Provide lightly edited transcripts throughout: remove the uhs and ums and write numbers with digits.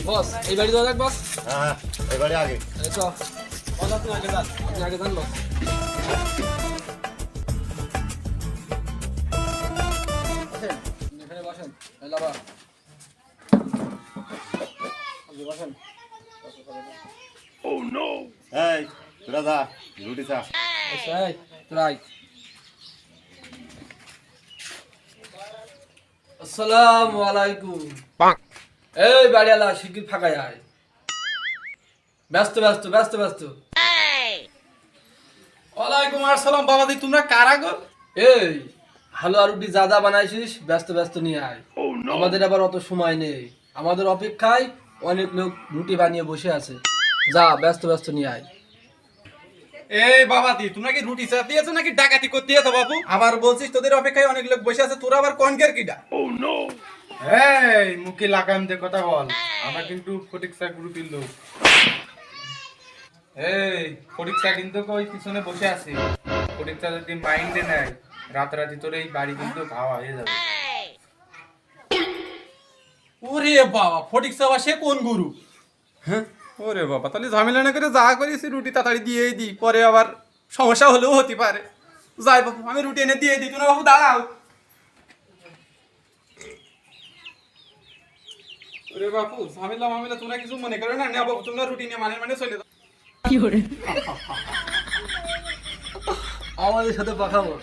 বস এই বাড়ি যাওয়া যাক বস। হ্যাঁ এই বাড়ি আগে চ বস, আপনি আগে যান, আপনি আগে যান বস। বসেন, এখানে বসেন। এই লাবা আপনি বসেন। এই তোরা যা রুটি চা। আচ্ছা এই ট্রাই। আসসালামু আলাইকুম। এই বাড়িওয়ালা শিগগির ফাঁকায় আয়। ব্যস্ত ব্যস্ত ব্যস্ত ব্যস্ত। ওয়ালাইকুম আসসালাম বাবাজি, তোমরা কারা গো? এই হালুয়া রুটি যা যা বানাইছিস ব্যস্ত ব্যস্ত নিয়ে আয়। আমাদের আবার অত সময় নেই, আমাদের অপেক্ষায় অনেক লোক রুটি বানিয়ে বসে আছে। যা ব্যস্ত ব্যস্ত নিয়ে আয়। এই বাবাজি, তোমরা কি রুটি চা দিয়েছো নাকি ডাকাতি করতে দিয়েছো বাবু? আবার বলছিস তোদের অপেক্ষায় অনেক লোক বসে আছে, তোরা আবার কনকের কিডা? এই মুখে লাগাম দিয়ে কথা বল, আমরা কিন্তু ফটিক চা গ্রুপের লোক। এই ফটিক চা কিন্তু ওই পিছনে বসে আছে। ফটিক চা যদি মাইন্ডে নেয় রাতারাতি তোর এই বাড়ি কিন্তু খাওয়া হয়ে যাবে। ওরে বাবা, ফটিক চা সে কোন গুরু? হ্যাঁ ওরে বাবা, তাহলে ঝামেলা না করে যা করেছি রুটি তাড়াতাড়ি দিয়েই দিই, পরে আবার সমস্যা হলেও হতে পারে। যাই বাবু, আমি রুটি এনে দিয়ে দিই, তোমরা বাবু দাঁড়াও। ওরে বাপু, ঝামেলা মামেলা তোমরা কিছু মনে করো না, বাবু তোমরা রুটি নিয়ে মানে চলে যাও। আমাদের সাথে পাঠাবো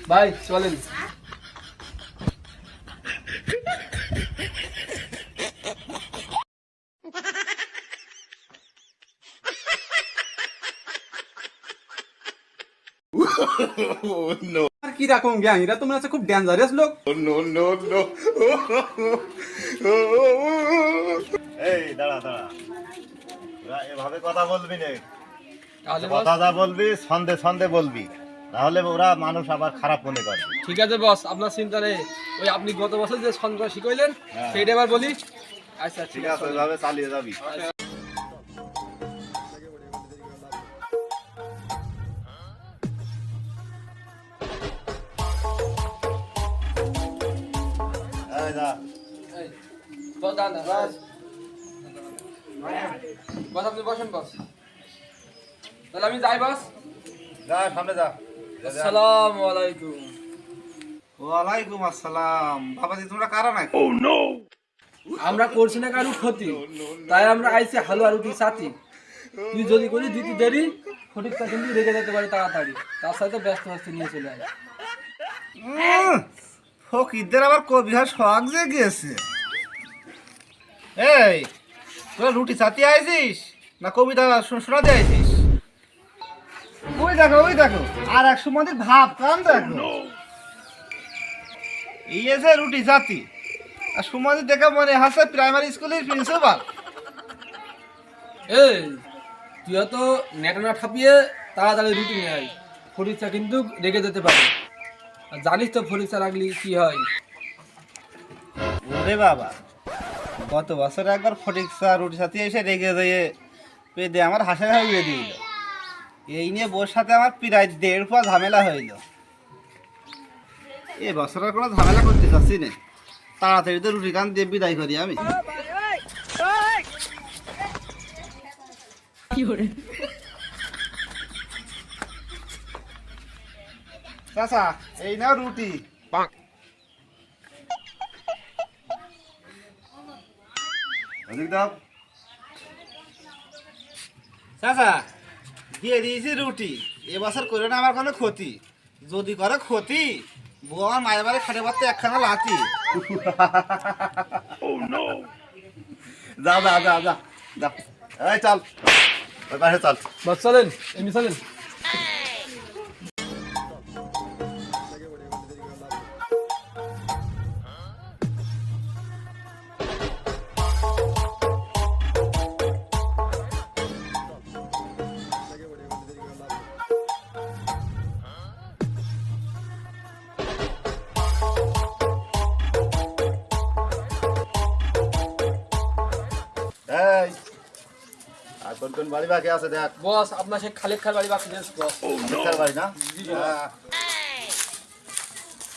ভাই, চলেন। আর কি রকম গ্যাং এরা, তোমরা খুব ডেঞ্জারাস লোক। এই দাঁড়া দাঁড়া, তোরা এভাবে কথা বলবি না। তাহলে বস, কথা যা বলবি ছন্দে ছন্দে বলবি, নাহলে ওরা মানুষ আবার খারাপ মনে করবে। ঠিক আছে বস, আপনার চিন্তা নেই। ওই আপনি গত বছর যে ছন্দ শিখাইলেন হ্যাঁ। সেইটা এবার বলি। আচ্ছা ঠিক আছে, ওইভাবে চালিয়ে যাবি। এই যা। এই, বস দাঁড়ান, দাঁড়ান। বস আপনি বসেন বস। তাহলে আমি যাই বস। যা সামনে যা। আসসালামু আলাইকুম। ওয়ালাইকুম আসসালাম। বাবাজি তোমরা কারা নাকি? আমরা করছি না কারো ক্ষতি, তাই আমরা আইছি হালুয়া রুটি সাথী। তুই যদি করি দিতে দেরি, ফটিকটা কিন্তু রেখে যেতে পারি তাড়াতাড়ি। তার সাথে ব্যস্ত ব্যস্ত নিয়ে চলে আয়। ফকিরদের আবার কবিহার শখ যে গেছে। এই তোরা রুটি চাতি আইছিস না কবিতা শোনাতে আইছিস? ওই দেখো ওই দেখো, আর এক সময় ভাব কান দেখো। এই এসে রুটি চাতি আর সুমতি দেখে মনে হাসে প্রাইমারি স্কুলের প্রিন্সিপাল। এই তুই তো নেটা না ঠাপিয়ে তাড়াতাড়ি রুটি নিয়ে আয়। ফটিকটা কিন্তু রেখে যেতে পারে। আর জানিস তো ফটিকটা রাখলি কি হয়। ওরে বাবা, গত বছর একবার ফটিক চা রুটি সাথে এসে রেগে যেয়ে পেদে আমার হাসে উড়িয়ে দিল। এই নিয়ে বোর সাথে আমার প্রায় 1.5 পা ঝামেলা হইল। এ বছর আর কোনো ঝামেলা করতে চাচ্ছি না, তাড়াতাড়ি তো রুটি কান দিয়ে বিদায় করি আমি। চাচা এই নাও রুটি। ওদিক দাও। চাচা দিয়ে দিয়েছি রুটি, এবছর করে না আমার কোনো ক্ষতি। যদি করে ক্ষতি, বউ আমার মায়ের বাড়ি খাটে পারতে একখানা লাতি। যা যা যা যা যা। এই চল, ওই পাশে চল। বস চলেন, এমনি চলেন। এই আর কোন বাড়ি বাকি আছে দেখ। বস আপনার সে খালেক খাল বাড়ি বাকি আছে বস। খালেকার বাড়ি না? হ্যাঁ,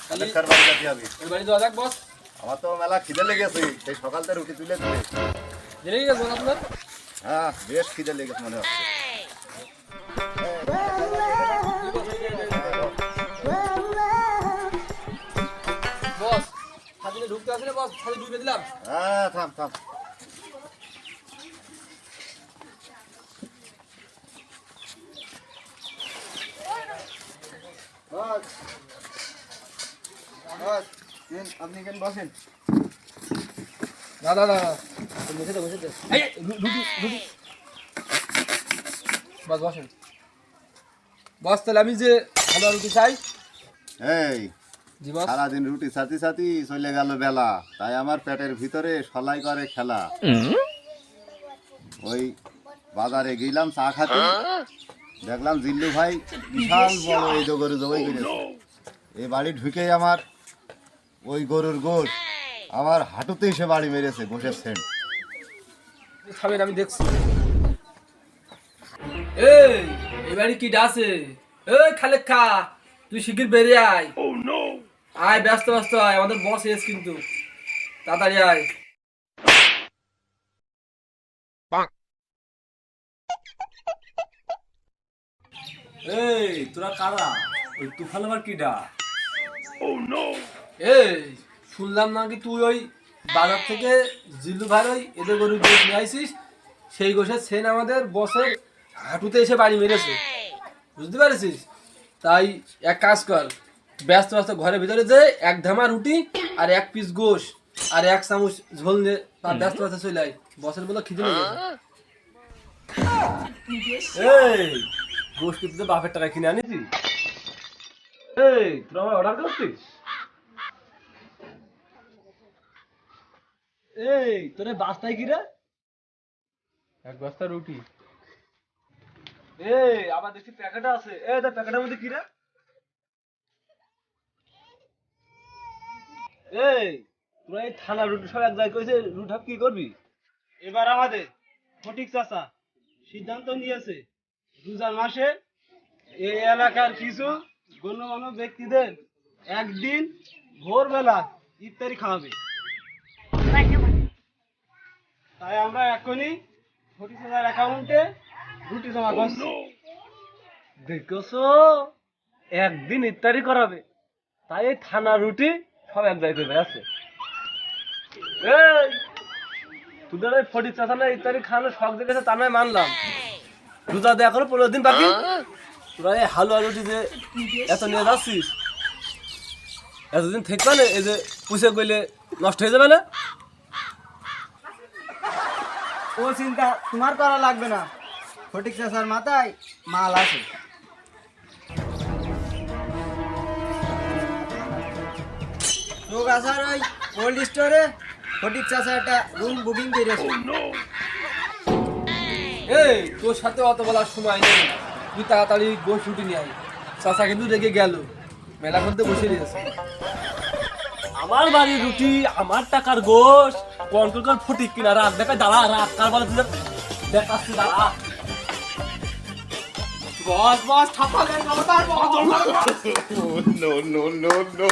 খালেকার বাড়ি যাবি। ওই বাড়ি যাওয়া যাক বস। আমার তো মেলা খিদে লেগেছে, সেই সকাল থেকে রুটি তুলে দিলে। জেনে গেছে আপনার? হ্যাঁ বেশ খিদে লেগেছে মনে হচ্ছে। বস ছাতিতে ঢুকতে আসলে বস ছাতি ঢুকে দিলাম। হ্যাঁ থাম থাম। বস, বস, নিন, আপনি কেন বসেন? না না না বসে দে বসে দে। এই রুটি রুটি বস বসেন। বস তাহলে আমি যে ভালো রুটি চাই। এই জি বস। সারাদিন রুটি সাথে সাথে চলে গেল বেলা, তাই আমার পেটের ভিতরে সলাই করে খেলা। ওই বাজারে গেলাম চা খাতে, দেখলাম জিল্লু ভাই বিশাল বড় এই যে গরু জবাই করেছে। এই বাড়ি ঢুকে আমার ওই গরুর গোশ আমার হাঁটুতে এসে বাড়ি মেরেছে গোশের সেন্ট। থামেন আমি দেখছি। এই এই বাড়ি কি ডাছে? এই খালেক খা, তুই শিগগির বেরিয়ে আয়। আয় ব্যস্ত ব্যস্ত আয়, আমাদের বস এস কিন্তু, তাড়াতাড়ি আয়। এই তোরা কারা? ওই তুফান আবার কি ডা? এই শুনলাম নাকি তুই ওই বাজার থেকে জিল্লু ভাই ওই এদের গরু গোশ নিয়ে আইসিস, সেই গোশের সেন আমাদের বসের হাঁটুতে এসে বাড়ি মেরেছে, বুঝতে পারছিস? তাই এক কাজ কর, ব্যস্ত ব্যস্ত ঘরের ভিতরে যে এক ধামা রুটি আর এক পিস গোশ আর এক চামচ ঝোল নিয়ে তার ব্যস্ত ব্যস্ত চলে আয়, বসের বলে খিদে লেগে গেছে। এই গোশ কি তুই বাপের টাকা কিনে আনিছি? এই তোরা আমার অর্ডার করছিস? এই তোরে বাস্তায় কি রে? এক বস্তা রুটি। এই আবার দেখছি প্যাকেট আছে। এই তোর প্যাকেটের মধ্যে কি রে? এই তোরা এই থানা রুটি সব এক জায়গায় কইছে, রুটি কি করবি? এবার আমাদের ফটিক চাচা সিদ্ধান্ত নিয়েছে ২০০০ মাসে এই এলাকার কিছু গণ্যমান্য ব্যক্তিদের একদিন ভোরবেলা ইফতারি খাওয়াবে। তাই আমরা এখনই ফটিক চাচার অ্যাকাউন্টে রুটি জমা করছি। দেখছো একদিন ইফতারি করাবে, তাই এই থানা রুটি সব এক জায়গায় করে আছে। এই তোদের ওই ফটিক চাচা না ইফতারি খাওয়ানো শখ দেখেছে, তা নয় মানলাম, রোজা দেয়া করে ১৫ দিন বাকি, তোরা এই হালুয়া রুটি যে এত নিয়ে যাচ্ছিস, এতদিন থাকবে না? এই যে পুষে গেলে নষ্ট হয়ে যাবে না? ও চিন্তা তোমার করা লাগবে না, ফটিক চাচার মাথায় মাল আছে। লোক আসার ওই কোল্ড স্টোরে ফটিক চাচা একটা রুম বুকিং করেছে। এই তোর সাথে অত বলার সময় নেই, তুই তাড়াতাড়ি গোশ রুটি নিয়ে আয়। চাচা কিন্তু রেগে গেল, মেলা করতে বসে দিয়েছে। আমার বাড়ির রুটি, আমার টাকার গোশ, কন্ট্রোল কর ফটিক কিনা। রাত দেখা দাঁড়া, রাত কার বলে তুই দেখাচ্ছি, দাঁড়া। বস বস ছাপা দেন নমস্কার বস। No, no, no, no.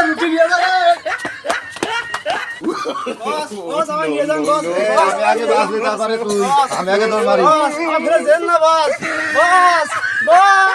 রুটি নিয়ে যাবে। আমি আগে বাঁচলে তারপরে তুই, আমি আগে তোর মারি। বস, আপনারা যেন না বস, বস, বস।